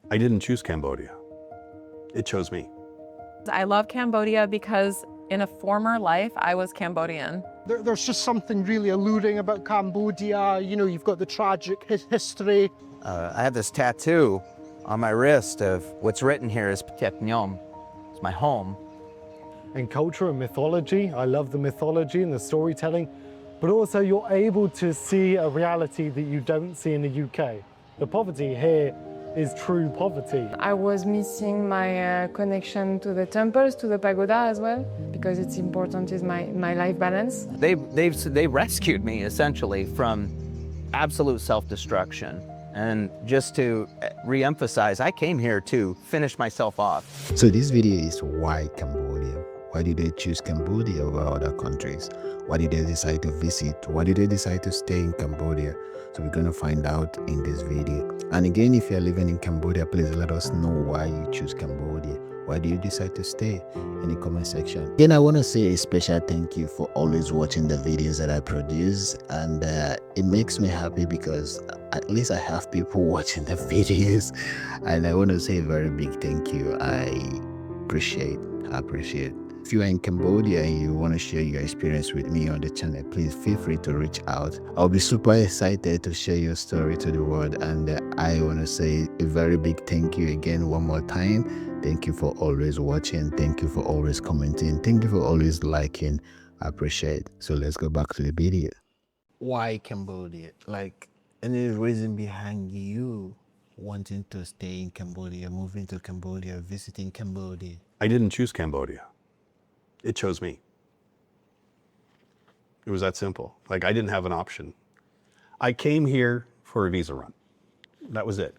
I didn't choose Cambodia. It chose me. I love Cambodia because in a former life, I was Cambodian. There's just something really alluring about Cambodia. You know, you've got the tragic history. I have this tattoo on my wrist of what's written here is Phuket Nyom. It's my home. And culture and mythology. I love the mythology and the storytelling, but also you're able to see a reality that you don't see in the UK. The poverty here is true poverty. I was missing my connection to the temples, to the pagoda as well, because it's important is my life balance. They rescued me essentially from absolute self-destruction. And just to re-emphasize, I came here to finish myself off. So this video is why Cambodia? Why did they choose Cambodia over other countries? Why did they decide to visit? Why did they decide to stay in Cambodia? So we're going to find out in this video. And again, if you're living in Cambodia, please let us know why you choose Cambodia. Why do you decide to stay? In the comment section. Again, I want to say a special thank you for always watching the videos that I produce, and it makes me happy because at least I have people watching the videos, and I want to say a very big thank you. I appreciate. If you are in Cambodia and you want to share your experience with me on the channel, please feel free to reach out. I'll be super excited to share your story to the world, and I want to say a very big thank you again one more time. Thank you for always watching. Thank you for always commenting. Thank you for always liking. I appreciate it. So let's go back to the video. Why Cambodia? Like, any reason behind you wanting to stay in Cambodia, moving to Cambodia, visiting Cambodia? I didn't choose Cambodia. It chose me. It was that simple. Like, I didn't have an option. I came here for a visa run. That was it.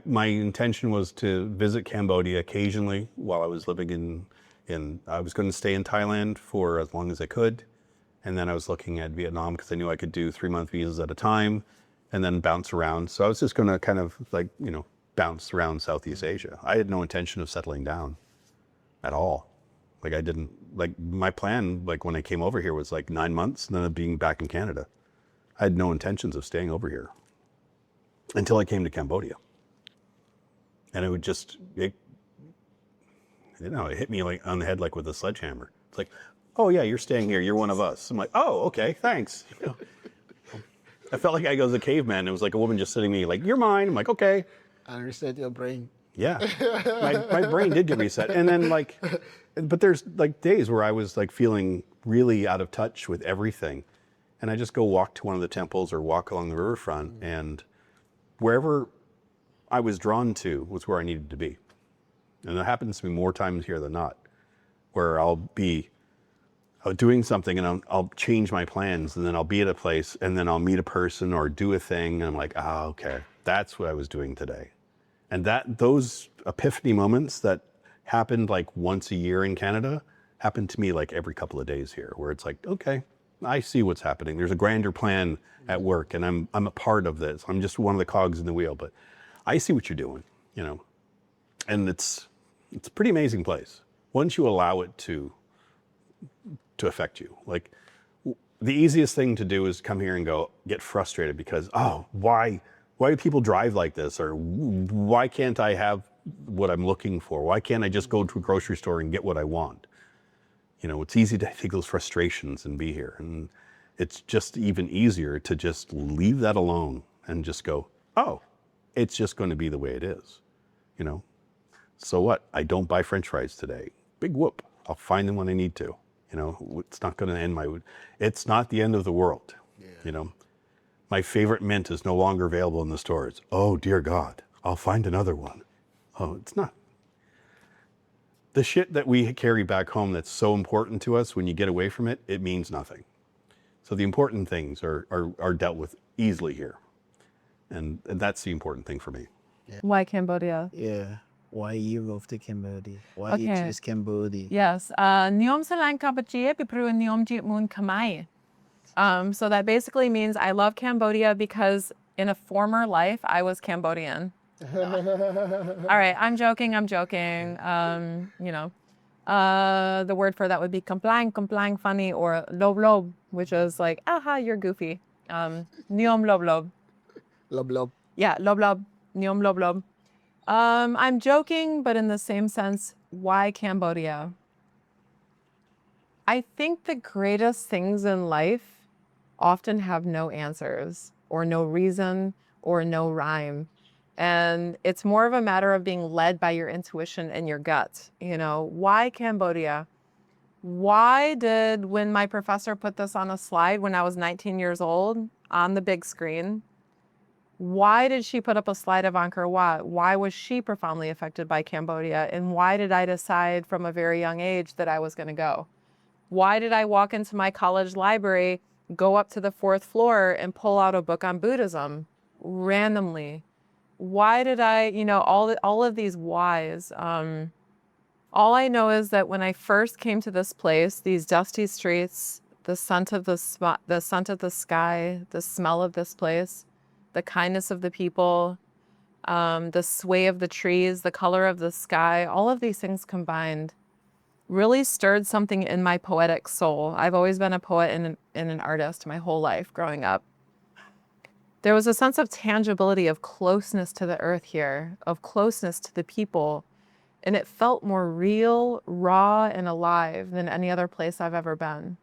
My intention was to visit Cambodia occasionally while I was living I was going to stay in Thailand for as long as I could. And then I was looking at Vietnam because I knew I could do 3-month visas at a time and then bounce around. So I was just going to kind of like, bounce around Southeast Asia. I had no intention of settling down at all. Like, I didn't, like, my plan, like when I came over here was like 9 months and then being back in Canada. I had no intentions of staying over here until I came to Cambodia. And it would just, it hit me like on the head like with a sledgehammer. It's like, oh yeah, you're staying here. You're one of us. I'm like, oh, okay, thanks. I felt like I was a caveman. It was like a woman just sitting me like, you're mine. I'm like, okay. I reset your brain. Yeah, my brain did get reset. And then but there's like days where I was like feeling really out of touch with everything. And I just go walk to one of the temples or walk along the riverfront, and wherever I was drawn to was where I needed to be. And that happens to me more times here than not, where I'll be doing something and I'll change my plans, and then I'll be at a place and then I'll meet a person or do a thing. And I'm like, okay, that's what I was doing today. And those epiphany moments that happened like once a year in Canada happened to me like every couple of days here, where it's like, okay, I see what's happening. There's a grander plan at work, and I'm a part of this. I'm just one of the cogs in the wheel, but I see what you're doing, and it's a pretty amazing place once you allow it to affect you. Like, the easiest thing to do is come here and get frustrated because, why do people drive like this? Or why can't I have what I'm looking for? Why can't I just go to a grocery store and get what I want? It's easy to take those frustrations and be here. And it's just even easier to just leave that alone and just go, it's just going to be the way it is. So what? I don't buy French fries today. Big whoop. I'll find them when I need to. It's not going to end it's not the end of the world. Yeah. My favorite mint is no longer available in the stores. Oh, dear God, I'll find another one. Oh, it's not. The shit that we carry back home that's so important to us, when you get away from it, it means nothing. So the important things are dealt with easily here. And that's the important thing for me. Yeah. Why Cambodia? Yeah. Why you moved to Cambodia? Why you choose Cambodia? Yes. Nyom Salang Kampuchea Pipru Nyom Jit Moon Kamai. So that basically means I love Cambodia because in a former life, I was Cambodian. All right, I'm joking. The word for that would be complang funny, or lob, which is like, aha, you're goofy. Nyom lob. Lob. Yeah, lob, nyom lob. I'm joking, but in the same sense, why Cambodia? I think the greatest things in life often have no answers or no reason or no rhyme. And it's more of a matter of being led by your intuition and your gut. You know, why Cambodia? Why did, when my professor put this on a slide when I was 19 years old on the big screen, why did she put up a slide of Angkor Wat? Why was she profoundly affected by Cambodia? And why did I decide from a very young age that I was going to go? Why did I walk into my college library, go up to the 4th floor and pull out a book on Buddhism randomly? Why did I, you know, all of these whys? All I know is that when I first came to this place, these dusty streets, the scent of the scent of the sky, the smell of this place, the kindness of the people, the sway of the trees, the color of the sky, all of these things combined really stirred something in my poetic soul. I've always been a poet and an artist my whole life growing up. There was a sense of tangibility, of closeness to the earth here, of closeness to the people, and it felt more real, raw, and alive than any other place I've ever been.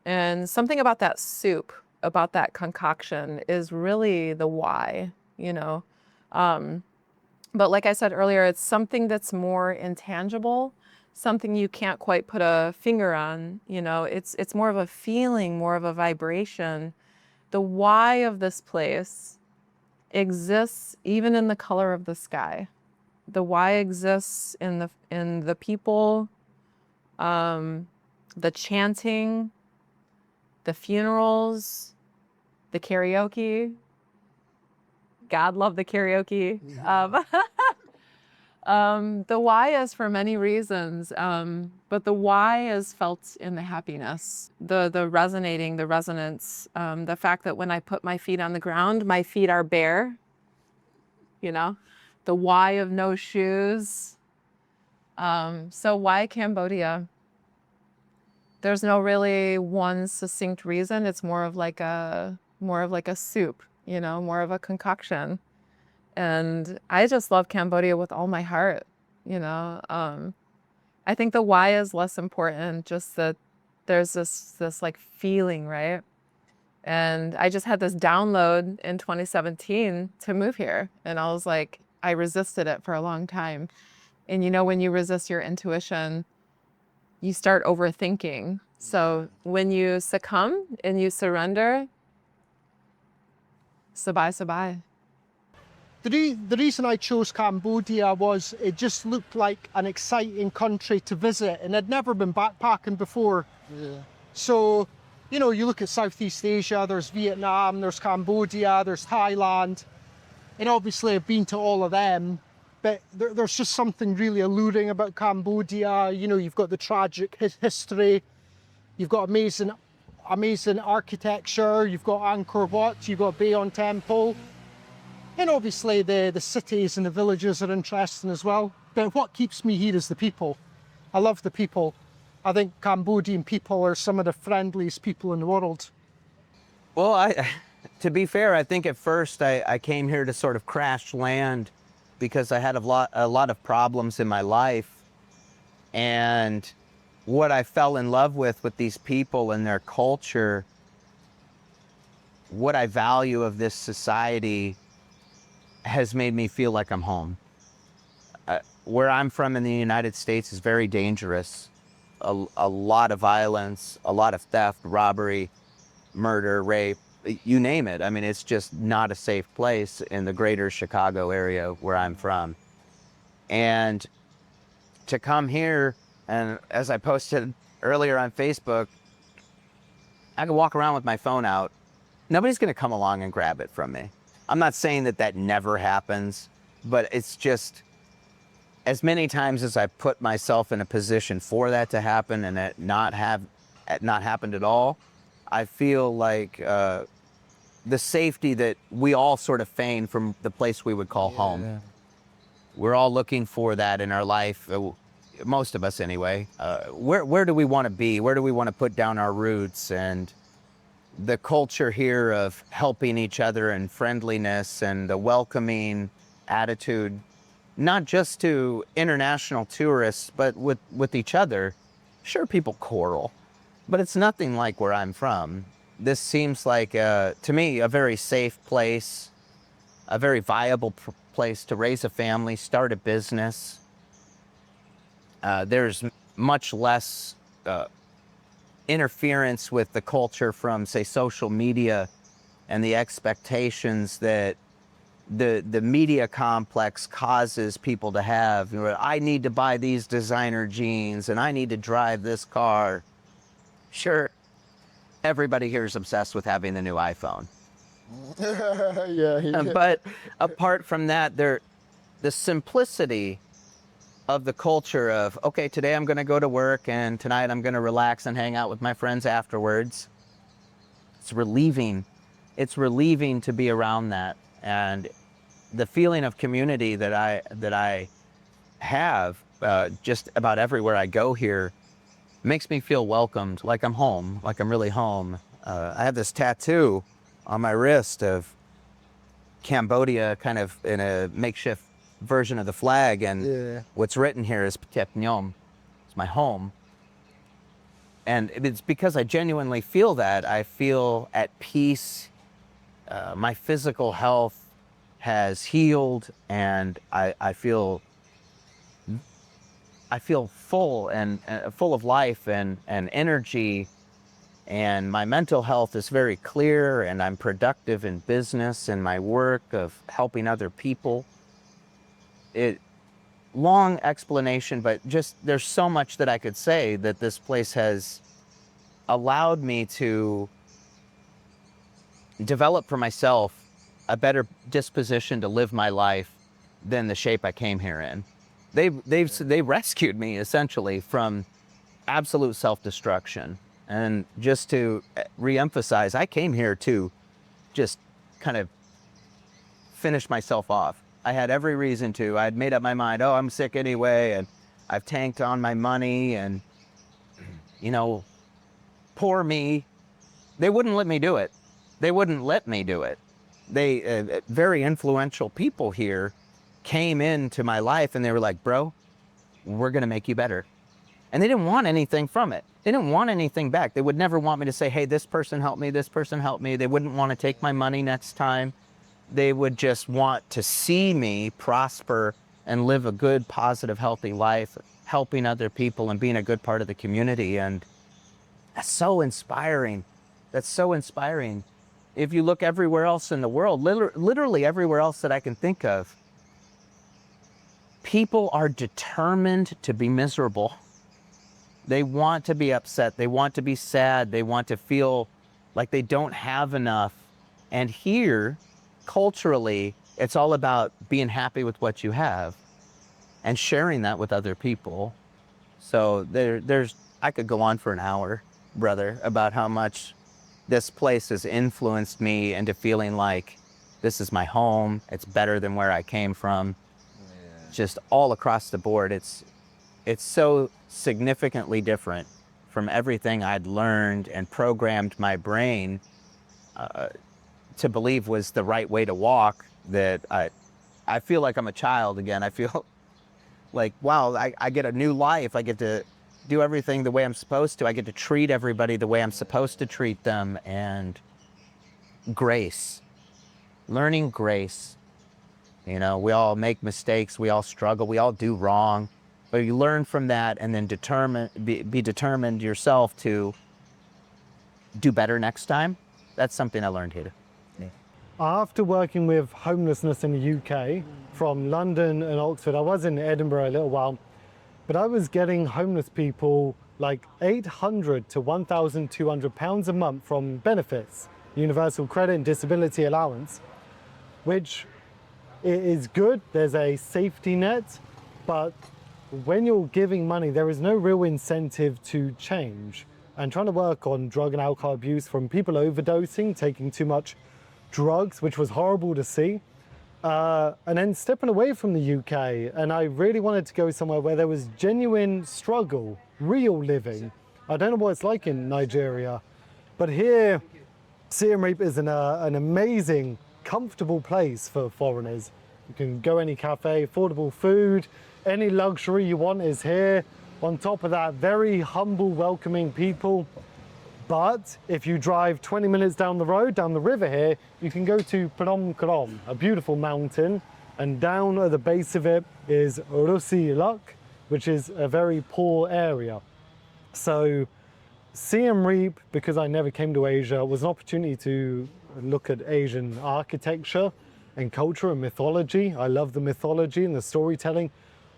And something about that soup, about that concoction is really the why, you know. But like I said earlier, it's something that's more intangible, something you can't quite put a finger on, you know. It's more of a feeling, more of a vibration. The why of this place exists even in the color of the sky. The why exists in the people, the chanting, the funerals, the karaoke. God love the karaoke. The why is for many reasons, but the why is felt in the happiness, the resonating, the resonance, the fact that when I put my feet on the ground, my feet are bare, you know, the why of no shoes. So why Cambodia? There's no really one succinct reason. It's more of like a soup, you know, more of a concoction. And I just love Cambodia with all my heart, you know. I think the why is less important, just that there's this like feeling, right? And I just had this download in 2017 to move here. And I was like, I resisted it for a long time. And you know, when you resist your intuition, you start overthinking. So when you succumb and you surrender, sabai sabai. The reason I chose Cambodia was it just looked like an exciting country to visit, and I'd never been backpacking before. Yeah. So, you know, you look at Southeast Asia, there's Vietnam, there's Cambodia, there's Thailand, and obviously I've been to all of them, but there's just something really alluring about Cambodia. You know, you've got the tragic history, you've got amazing architecture, you've got Angkor Wat, you've got Bayon Temple. And obviously the cities and the villages are interesting as well. But what keeps me here is the people. I love the people. I think Cambodian people are some of the friendliest people in the world. Well, to be fair, I think at first I came here to sort of crash land because I had a lot of problems in my life. And what I fell in love with these people and their culture, what I value of this society has made me feel like I'm home. Where I'm from in the United States is very dangerous. A lot of violence, a lot of theft, robbery, murder, rape, you name it. I mean, it's just not a safe place in the greater Chicago area where I'm from. And to come here, and as I posted earlier on Facebook, I can walk around with my phone out. Nobody's gonna come along and grab it from me. I'm not saying that never happens, but it's just as many times as I put myself in a position for that to happen and it not happened at all, I feel like the safety that we all sort of feign from the place we would call home. We're all looking for that in our life, most of us anyway. Where do we want to be? Where do we want to put down our roots? And the culture here of helping each other and friendliness and the welcoming attitude not just to international tourists, but with each other. Sure, people quarrel, but it's nothing like where I'm from. This seems like, to me, a very safe place, a very viable place to raise a family, start a business. There's much less interference with the culture from, say, social media and the expectations that the media complex causes people to have. You know, I need to buy these designer jeans and I need to drive this car. Sure, everybody here is obsessed with having the new iPhone. Yeah. But apart from that, the simplicity of the culture of, okay, today I'm going to go to work and tonight I'm going to relax and hang out with my friends afterwards. It's relieving. It's relieving to be around that. And the feeling of community that I have just about everywhere I go here makes me feel welcomed, like I'm home, like I'm really home. I have this tattoo on my wrist of Cambodia, kind of in a makeshift version of the flag, and what's written here is Ptep Nhom. It's my home. And it's because I genuinely feel that. I feel at peace. My physical health has healed, and I feel full and full of life and energy, and my mental health is very clear, and I'm productive in business and my work of helping other people. Long explanation, but just there's so much that I could say that this place has allowed me to develop for myself a better disposition to live my life than the shape I came here in. They rescued me essentially from absolute self-destruction. And just to reemphasize, I came here to just kind of finish myself off. I had every reason to. I had made up my mind, oh, I'm sick anyway, and I've tanked on my money, and, you know, poor me. They wouldn't let me do it. They wouldn't let me do it. They, very influential people here came into my life and they were like, bro, we're going to make you better. And they didn't want anything from it. They didn't want anything back. They would never want me to say, hey, this person helped me, this person helped me. They wouldn't want to take my money next time. They would just want to see me prosper and live a good, positive, healthy life, helping other people and being a good part of the community. And that's so inspiring. That's so inspiring. If you look everywhere else in the world, literally everywhere else that I can think of, people are determined to be miserable. They want to be upset. They want to be sad. They want to feel like they don't have enough. And here, culturally, it's all about being happy with what you have and sharing that with other people. So I could go on for an hour, brother, about how much this place has influenced me into feeling like this is my home. It's better than where I came from. Yeah. Just all across the board. It's so significantly different from everything I'd learned and programmed my brain to believe was the right way to walk, that I feel like I'm a child again. I feel like, wow, I get a new life. I get to do everything the way I'm supposed to. I get to treat everybody the way I'm supposed to treat them. And grace, learning grace. You know, we all make mistakes. We all struggle. We all do wrong. But you learn from that and then be determined yourself to do better next time. That's something I learned here. Yeah. After working with homelessness in the UK, from London and Oxford, I was in Edinburgh a little while, but I was getting homeless people like £800 to £1,200 a month from benefits, universal credit and disability allowance, which is good. There's a safety net, but when you're giving money, there is no real incentive to change. And trying to work on drug and alcohol abuse from people overdosing, taking too much drugs, which was horrible to see. And then stepping away from the UK, and I really wanted to go somewhere where there was genuine struggle, real living. I don't know what it's like in Nigeria, but here, Siem Reap is an amazing, comfortable place for foreigners. You can go any cafe, affordable food, any luxury you want is here. On top of that, very humble, welcoming people. But if you drive 20 minutes down the road, down the river here, you can go to Phnom Krom, a beautiful mountain. And down at the base of it is Rusi Luk, which is a very poor area. So Siem Reap, because I never came to Asia, was an opportunity to look at Asian architecture and culture and mythology. I love the mythology and the storytelling,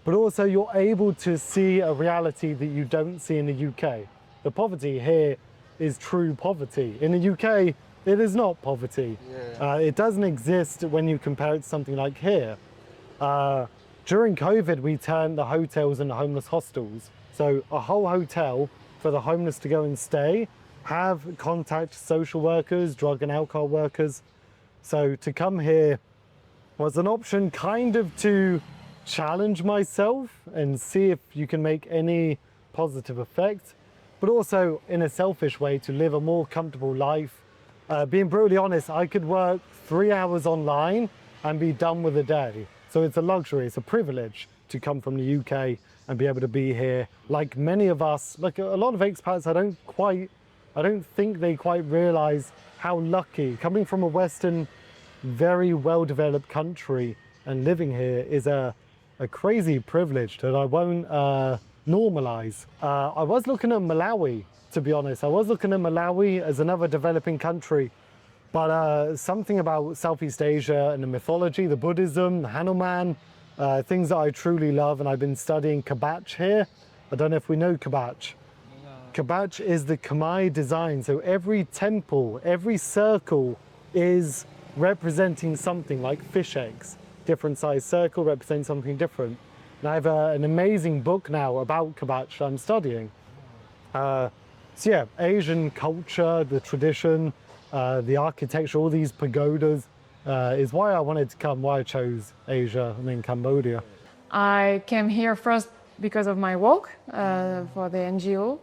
but also you're able to see a reality that you don't see in the UK. The poverty here is true poverty. In the UK, it is not poverty. It doesn't exist when you compare it to something like here. During COVID, we turned the hotels into homeless hostels. So a whole hotel for the homeless to go and stay, have contact social workers, drug and alcohol workers. So to come here was an option kind of to challenge myself and see if you can make any positive effect, but also in a selfish way to live a more comfortable life. Being brutally honest, I could work 3 hours online and be done with a day. So it's a luxury, it's a privilege to come from the UK and be able to be here. Like many of us, like a lot of expats, I don't think they quite realize how lucky, coming from a Western, very well-developed country and living here is a crazy privilege that I won't normalize. I was looking at Malawi, to be honest. I was looking at Malawi as another developing country, but something about Southeast Asia and the mythology, the Buddhism, the Hanuman, things that I truly love, and I've been studying Kabach here. I don't know if we know Kabach. Kabach is the Khmer design, so every temple, every circle is representing something like fish eggs. Different size circle represents something different. And I have an amazing book now about Kabach I'm studying. So yeah, Asian culture, the tradition, the architecture, all these pagodas is why I wanted to come, why I chose Asia and then Cambodia. I came here first because of my work for the NGO.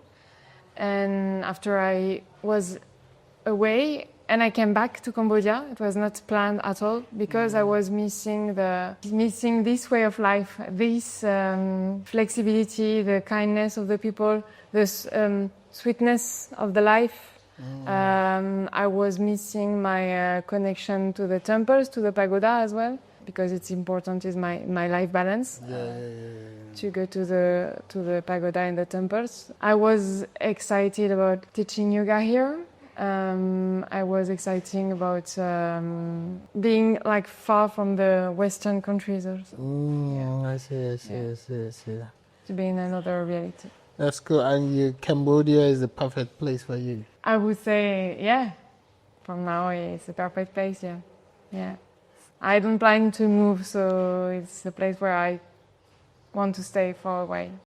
And after I was away and I came back to Cambodia, it was not planned at all because I was missing this way of life, this flexibility, the kindness of the people, the sweetness of the life. I was missing my connection to the temples, to the pagoda as well, because it's important, is my life balance. To go to the pagoda and the temples. I was excited about teaching yoga here. I was excited about being like far from the Western countries also. I see. To be in another reality. That's cool. And Cambodia is the perfect place for you. I would say, yeah. From now, it's a perfect place, yeah. I don't plan to move, so it's a place where I want to stay far away.